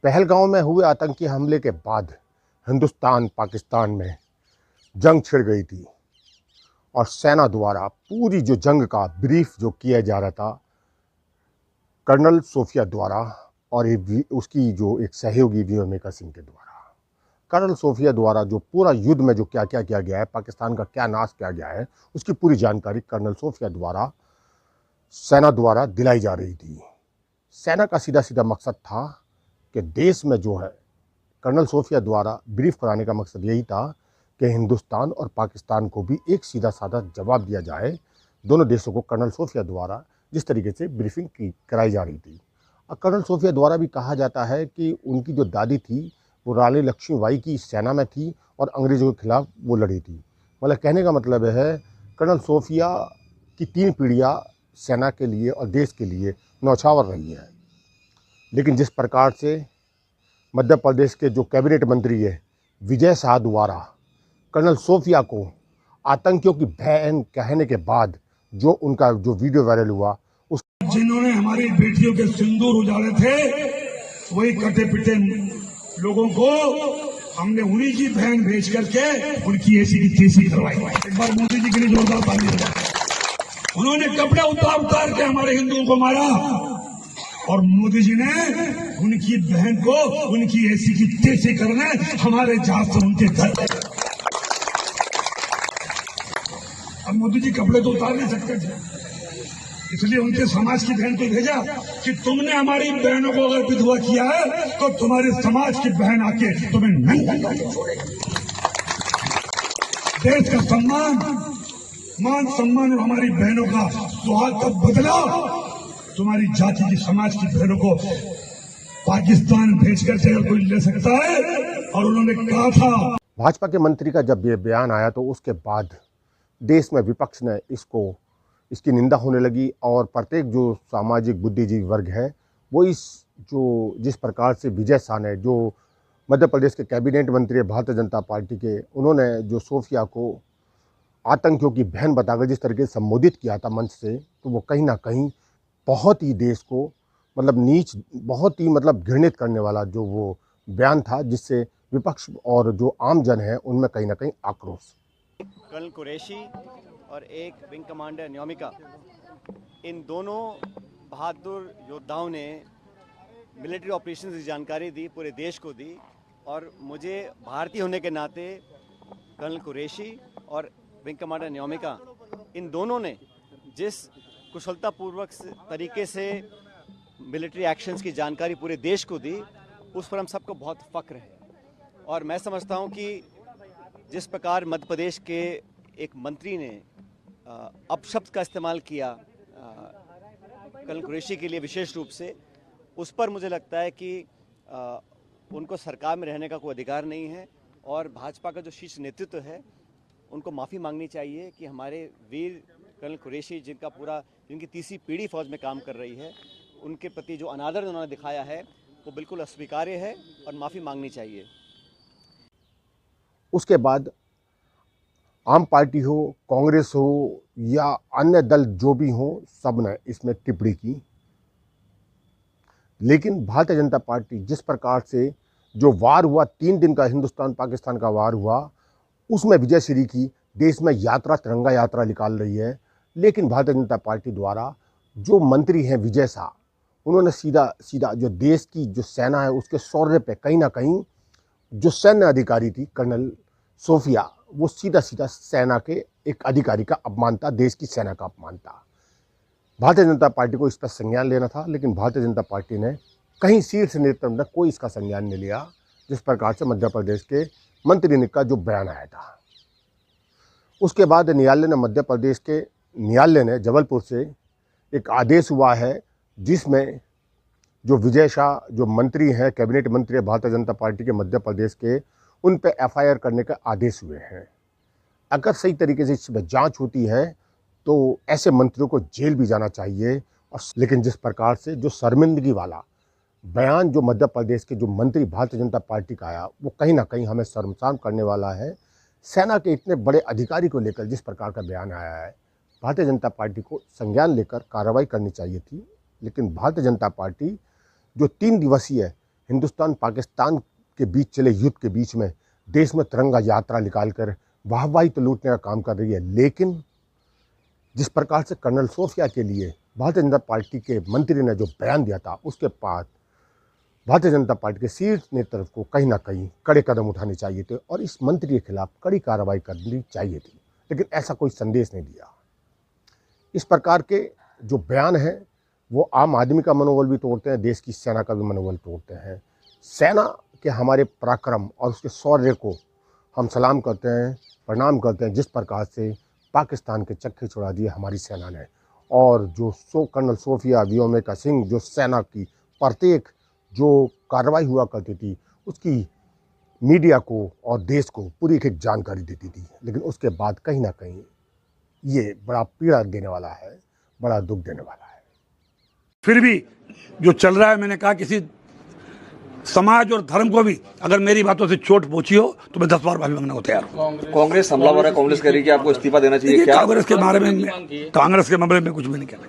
पहलगांव में हुए आतंकी हमले के बाद हिंदुस्तान पाकिस्तान में जंग छिड़ गई थी और सेना द्वारा पूरी जो जंग का ब्रीफ जो किया जा रहा था कर्नल सोफिया द्वारा और उसकी जो एक सहयोगी वीर मेका सिंह के द्वारा, कर्नल सोफिया द्वारा जो पूरा युद्ध में जो क्या क्या किया गया है, पाकिस्तान का क्या नाश किया गया है, उसकी पूरी जानकारी कर्नल सोफिया द्वारा सेना द्वारा दिलाई जा रही थी। सेना का सीधा सीधा मकसद था कि देश में जो है कर्नल सोफिया द्वारा ब्रीफ कराने का मकसद यही था कि हिंदुस्तान और पाकिस्तान को भी एक सीधा साधा जवाब दिया जाए। दोनों देशों को कर्नल सोफिया द्वारा जिस तरीके से ब्रीफिंग कराई जा रही थी। और कर्नल सोफिया द्वारा भी कहा जाता है कि उनकी जो दादी थी वो रानी लक्ष्मीबाई की सेना में थी और अंग्रेज़ों के खिलाफ वो लड़ी थी। मतलब कहने का मतलब है कर्नल सोफिया की 3 पीढ़ियाँ सेना के लिए और देश के लिए न्यौछावर रही है। लेकिन जिस प्रकार से मध्य प्रदेश के जो कैबिनेट मंत्री है विजय शाह द्वारा कर्नल सोफिया को आतंकियों की बहन कहने के बाद जो उनका जो वीडियो वायरल हुआ, उस जिन्होंने हमारी बेटियों के सिंदूर उजाड़े थे वही कटे पिटे लोगों को हमने उन्हीं की बहन भेज करके उनकी ऐसी की तैसी करवाई। एक बार मोदी जी के लिए जोरदार ताली बजाएं। उन्होंने कपड़े उतार उतार के हमारे हिंदुओं को मारा और मोदी जी ने उनकी बहन को उनकी ऐसी की तैसी करने हमारे जहाज से उनके घर। अब मोदी जी कपड़े तो उतार नहीं सकते थे, इसलिए उनके समाज की बहन को भेजा कि तुमने हमारी बहनों को अगर विधवा किया है तो तुम्हारे समाज की बहन आके तुम्हें नंगा करके छोड़ेगी। देश का सम्मान, मान सम्मान और हमारी बहनों का सुहाग का बदला तुम्हारी जाति की समाज की बहनों को पाकिस्तान भेजकर से कोई ले सकता है। और उन्होंने कहा था, भाजपा के मंत्री का जब ये बयान आया तो उसके बाद देश में विपक्ष ने इसकी निंदा होने लगी और प्रत्येक जो सामाजिक बुद्धिजीवी वर्ग है वो जिस प्रकार से विजय शाह ने, जो मध्य प्रदेश के कैबिनेट मंत्री भारतीय जनता पार्टी के, उन्होंने जो सोफिया को आतंकियों की बहन बताकर जिस तरीके से संबोधित किया था मंच से, तो वो कहीं ना कहीं बहुत ही देश को मतलब नीच, बहुत ही मतलब घृणित करने वाला जो वो बयान था, जिससे विपक्ष और जो आम जन है उनमें कहीं ना कहीं आक्रोश। कर्नल कुरैशी और एक विंग कमांडर न्योमिका, इन दोनों बहादुर योद्धाओं ने मिलिट्री ऑपरेशंस की जानकारी दी, पूरे देश को दी। और मुझे भारतीय होने के नाते कर्नल कुरैशी और विंग कमांडर न्योमिका, इन दोनों ने जिस कुशलतापूर्वक तरीके से मिलिट्री एक्शंस की जानकारी पूरे देश को दी, उस पर हम सबको बहुत फख्र है। और मैं समझता हूं कि जिस प्रकार मध्य प्रदेश के एक मंत्री ने अपशब्द का इस्तेमाल किया कर्नल कुरैशी के लिए विशेष रूप से, उस पर मुझे लगता है कि उनको सरकार में रहने का कोई अधिकार नहीं है। और भाजपा का जो शीर्ष नेतृत्व है उनको माफ़ी मांगनी चाहिए कि हमारे वीर कर्नल कुरैशी, जिनकी तीसरी पीढ़ी फौज में काम कर रही है, उनके प्रति जो अनादर उन्होंने दिखाया है वो बिल्कुल अस्वीकार्य है और माफ़ी मांगनी चाहिए। उसके बाद आम पार्टी हो, कांग्रेस हो या अन्य दल जो भी हो, सब ने इसमें टिप्पणी की। लेकिन भारतीय जनता पार्टी जिस प्रकार से जो वार हुआ, 3 दिन का हिंदुस्तान पाकिस्तान का वार हुआ, उसमें विजय श्री की देश में यात्रा, तिरंगा यात्रा निकाल रही है। लेकिन भारतीय जनता पार्टी द्वारा जो मंत्री हैं विजय शाह, उन्होंने सीधा जो देश की जो सेना है उसके शौर्य पे कहीं ना कहीं जो सैन्य अधिकारी थी कर्नल सोफिया, वो सीधा सेना के एक अधिकारी का अपमान था, देश की सेना का अपमान था। भारतीय जनता पार्टी को इस पर संज्ञान लेना था, लेकिन भारतीय जनता पार्टी ने कहीं शीर्ष नेतृत्व ने कोई इसका संज्ञान नहीं लिया। जिस प्रकार से मध्य प्रदेश के मंत्री ने का जो बयान आया था, उसके बाद मध्य प्रदेश के न्यायालय ने जबलपुर से एक आदेश हुआ है, जिसमें जो विजय शाह जो मंत्री हैं, कैबिनेट मंत्री भारतीय जनता पार्टी के मध्य प्रदेश के, उन पे एफआईआर करने का आदेश हुए हैं। अगर सही तरीके से इसमें जांच होती है तो ऐसे मंत्रियों को जेल भी जाना चाहिए। और लेकिन जिस प्रकार से जो शर्मिंदगी वाला बयान जो मध्य प्रदेश के जो मंत्री भारतीय जनता पार्टी का आया, वो कहीं ना कहीं हमें शर्मसार करने वाला है। सेना के इतने बड़े अधिकारी को लेकर जिस प्रकार का बयान आया है, भारतीय जनता पार्टी को संज्ञान लेकर कार्रवाई करनी चाहिए थी। लेकिन भारतीय जनता पार्टी जो 3 दिवसीय हिंदुस्तान पाकिस्तान के बीच चले युद्ध के बीच में देश में तिरंगा यात्रा निकालकर वाहवाही तो लूटने का काम कर रही है। लेकिन जिस प्रकार से कर्नल सोफिया के लिए भारतीय जनता पार्टी के मंत्री ने जो बयान दिया था, उसके बाद भारतीय जनता पार्टी के शीर्ष नेतृत्व को कहीं ना कहीं कड़े कदम उठाने चाहिए थे और इस मंत्री के खिलाफ कड़ी कार्रवाई करनी चाहिए थी, लेकिन ऐसा कोई संदेश नहीं दिया। इस प्रकार के जो बयान हैं वो आम आदमी का मनोबल भी तोड़ते हैं, देश की सेना का भी मनोबल तोड़ते हैं। सेना के हमारे पराक्रम और उसके शौर्य को हम सलाम करते हैं, प्रणाम करते हैं, जिस प्रकार से पाकिस्तान के चक्के छुड़ा दिए हमारी सेना ने। और जो कर्नल सोफिया व्योमिका सिंह जो सेना की प्रत्येक जो कार्रवाई हुआ करती थी उसकी मीडिया को और देश को पूरी एक जानकारी देती थी, लेकिन उसके बाद कहीं ना कहीं ये बड़ा पीड़ा देने वाला है, बड़ा दुख देने वाला है। फिर भी जो चल रहा है, मैंने कहा किसी समाज और धर्म को भी अगर मेरी बातों से चोट पहुंची हो तो मैं 10 बार माफी मांगने को तैयार हूं। कांग्रेस हमलावर है, कांग्रेस कह रही है कि आपको इस्तीफा देना चाहिए। क्या कांग्रेस के बारे में कुछ भी नहीं कहना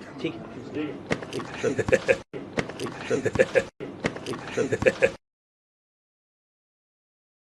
चाहता।